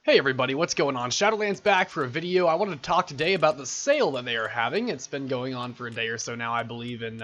Hey everybody, what's going on? Shadowland's back for a video. I wanted to talk today about the sale that they are having. It's been going on for a day or so now, I believe, and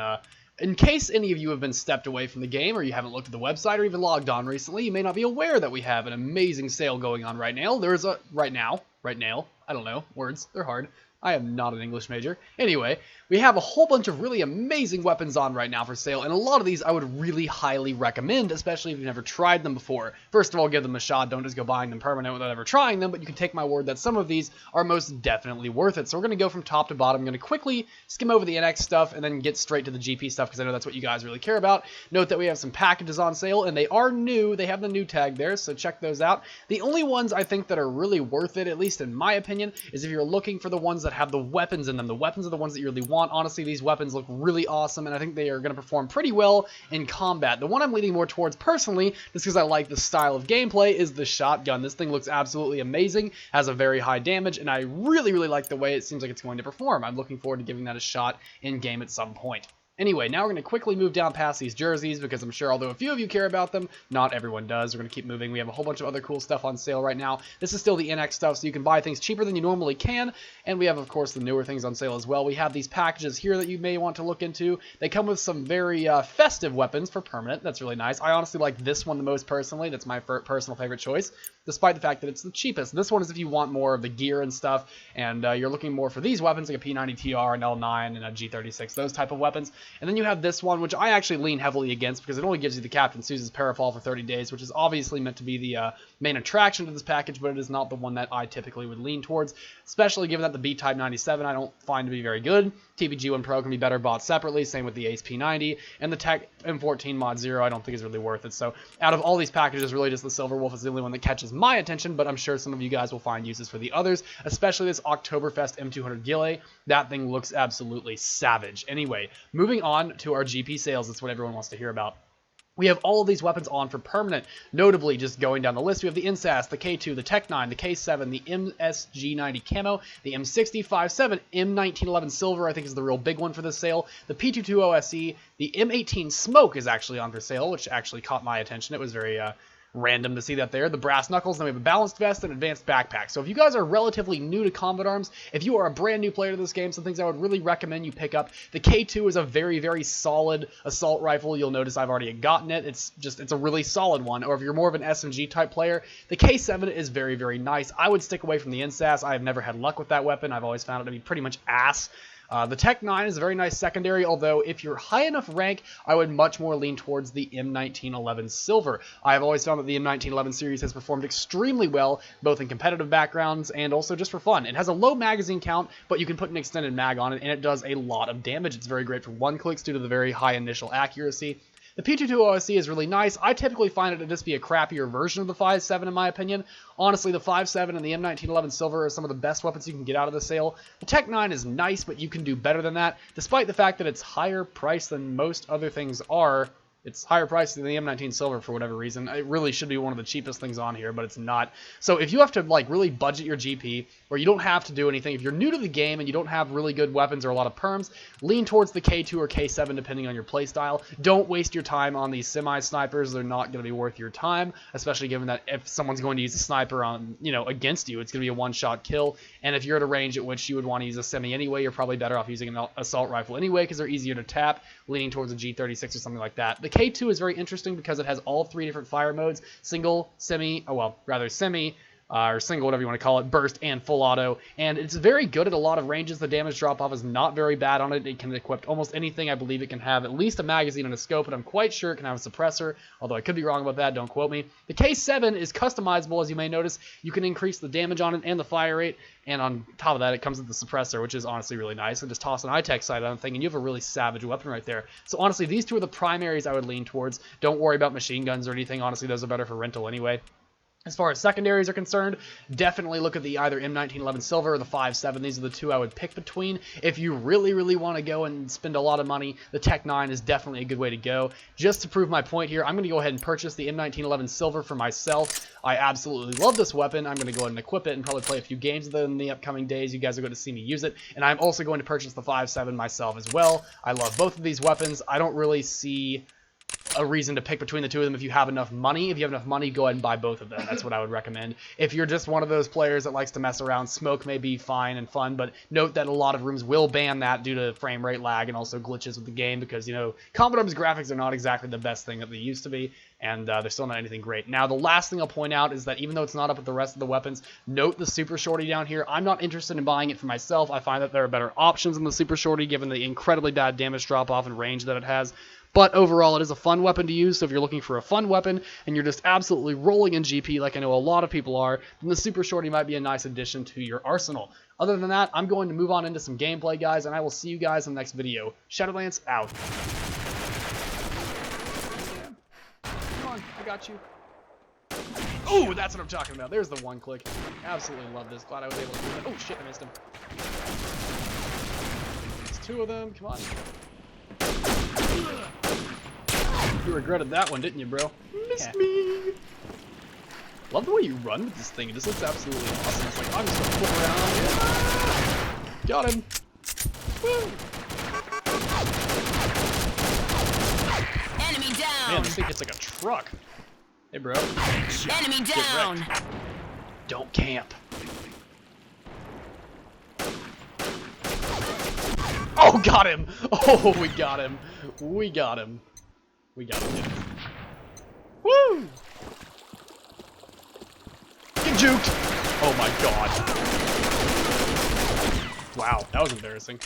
in case any of you have been stepped away from the game or you haven't looked at the website or even logged on recently, you may not be aware that we have an amazing sale going on right now. There's a right now, I don't know, words, they're hard. I am not an English major. Anyway, we have a whole bunch of really amazing weapons on right now for sale, and a lot of these I would really highly recommend, especially if you've never tried them before. First of all, give them a shot. Don't just go buying them permanent without ever trying them, but you can take my word that some of these are most definitely worth it. So we're going to go from top to bottom. I'm going to quickly skim over the NX stuff and then get straight to the GP stuff because I know that's what you guys really care about. Note that we have some packages on sale, and they are new. They have the new tag there, so check those out. The only ones I think that are really worth it, at least in my opinion, is if you're looking for the ones that have the weapons in them. The weapons are the ones that you really want. Honestly, these weapons look really awesome, and I think they are going to perform pretty well in combat. The one I'm leaning more towards personally, just because I like the style of gameplay, is the shotgun. This thing looks absolutely amazing, has a very high damage, and I really like the way it seems like it's going to perform. I'm looking forward to giving that a shot in game at some point. Anyway, now we're going to quickly move down past these jerseys because I'm sure although a few of you care about them, not everyone does. We're going to keep moving. We have a whole bunch of other cool stuff on sale right now. This is still the NX stuff, so you can buy things cheaper than you normally can. And we have, of course, the newer things on sale as well. We have these packages here that you may want to look into. They come with some very festive weapons for permanent. That's really nice. I honestly like this one the most personally. That's my personal favorite choice, despite the fact that it's the cheapest. This one is if you want more of the gear and stuff, and you're looking more for these weapons, like a P90TR, an L9, and a G36, those type of weapons. And then you have this one, which I actually lean heavily against because it only gives you the Captain Sousa's Parafall for 30 days, which is obviously meant to be the main attraction to this package, but it is not the one that I typically would lean towards, especially given that the B-Type 97 I don't find to be very good. TBG1 Pro can be better bought separately, same with the Ace P90, and the Tech M14 Mod 0 I don't think is really worth it. So out of all these packages, really just the Silver Wolf is the only one that catches my attention, but I'm sure some of you guys will find uses for the others, especially this Oktoberfest M200 Gillet. That thing looks absolutely savage. Anyway, moving on to our GP sales, that's what everyone wants to hear about. We have all of these weapons on for permanent. Notably, just going down the list, we have the INSAS, the K2, the Tech 9, the K7, the MSG90 Camo, the M6057, M1911 Silver, I think is the real big one for this sale, the P22 OSE, the M18 Smoke is actually on for sale, which actually caught my attention. It was very random to see that there. The Brass Knuckles, then we have a Balanced Vest and Advanced Backpack. So if you guys are relatively new to combat arms, if you are a brand new player to this game, some things I would really recommend you pick up. The K2 is a very solid assault rifle. You'll notice I've already gotten it. It's a really solid one. Or if you're more of an SMG type player, the K7 is very nice. I would stick away from the INSAS. I have never had luck with that weapon. I've always found it to be pretty much ass. The Tech 9 is a very nice secondary, although if you're high enough rank, I would much more lean towards the M1911 Silver. I have always found that the M1911 series has performed extremely well, both in competitive backgrounds and also just for fun. It has a low magazine count, but you can put an extended mag on it, and it does a lot of damage. It's very great for one-clicks due to the very high initial accuracy. The P22 OSE is really nice. I typically find it to just be a crappier version of the 5.7 in my opinion. Honestly, the 5.7 and the M1911 Silver are some of the best weapons you can get out of the sale. The Tech 9 is nice, but you can do better than that. Despite the fact that it's higher priced than most other things are, it's higher priced than the M19 Silver for whatever reason. It really should be one of the cheapest things on here, but it's not. So if you have to like really budget your GP, or you don't have to do anything, if you're new to the game and you don't have really good weapons or a lot of perms, lean towards the K2 or K7 depending on your playstyle. Don't waste your time on these semi-snipers. They're not going to be worth your time, especially given that if someone's going to use a sniper on, against you, it's going to be a one-shot kill. And if you're at a range at which you would want to use a semi anyway, you're probably better off using an assault rifle anyway because they're easier to tap, leaning towards a G36 or something like that. The K2 is very interesting because it has all three different fire modes: single, semi, or single, whatever you want to call it, burst, and full auto. And it's very good at a lot of ranges. The damage drop-off is not very bad on it. It can equip almost anything. I believe it can have at least a magazine and a scope, and I'm quite sure it can have a suppressor, although I could be wrong about that. Don't quote me. The K7 is customizable, as you may notice. You can increase the damage on it and the fire rate, and on top of that, it comes with the suppressor, which is honestly really nice. And just toss an iTech sight on the thing, and you have a really savage weapon right there. So honestly, these two are the primaries I would lean towards. Don't worry about machine guns or anything. Honestly, those are better for rental anyway. As far as secondaries are concerned, definitely look at the either M1911 Silver or the 5.7. These are the two I would pick between. If you really want to go and spend a lot of money, the Tech 9 is definitely a good way to go. Just to prove my point here, I'm going to go ahead and purchase the M1911 Silver for myself. I absolutely love this weapon. I'm going to go ahead and equip it and probably play a few games with it in the upcoming days. You guys are going to see me use it. And I'm also going to purchase the 5.7 myself as well. I love both of these weapons. I don't really see a reason to pick between the two of them if you have enough money. If you have enough money, go ahead and buy both of them. That's what I would recommend. If you're just one of those players that likes to mess around, smoke may be fine and fun, but note that a lot of rooms will ban that due to frame rate lag and also glitches with the game because, you know, Commodore's graphics are not exactly the best thing that they used to be, and they're still not anything great. Now, the last thing I'll point out is that even though it's not up with the rest of the weapons, note the Super Shorty down here. I'm not interested in buying it for myself. I find that there are better options in the Super Shorty given the incredibly bad damage drop-off and range that it has. But overall, it is a fun weapon to use, so if you're looking for a fun weapon and you're just absolutely rolling in GP like I know a lot of people are, then the Super Shorty might be a nice addition to your arsenal. Other than that, I'm going to move on into some gameplay, guys, and I will see you guys in the next video. Shadowlands out. Come on, I got you. Oh, that's what I'm talking about. There's the one click. Absolutely love this. Glad I was able to do that. Oh, shit, I missed him. There's two of them. Come on. You regretted that one, didn't you, bro? Missed me. Love the way you run with this thing. It just looks absolutely awesome. It's like, I'm just gonna flip around. Yeah. Got him. Woo. Enemy down. Man, this thing hits like a truck. Hey, bro. Enemy down. Don't camp. Oh, got him. Oh, we got him. We got him. We got him, dude. Woo! Get juked! Oh my god. Wow, that was embarrassing.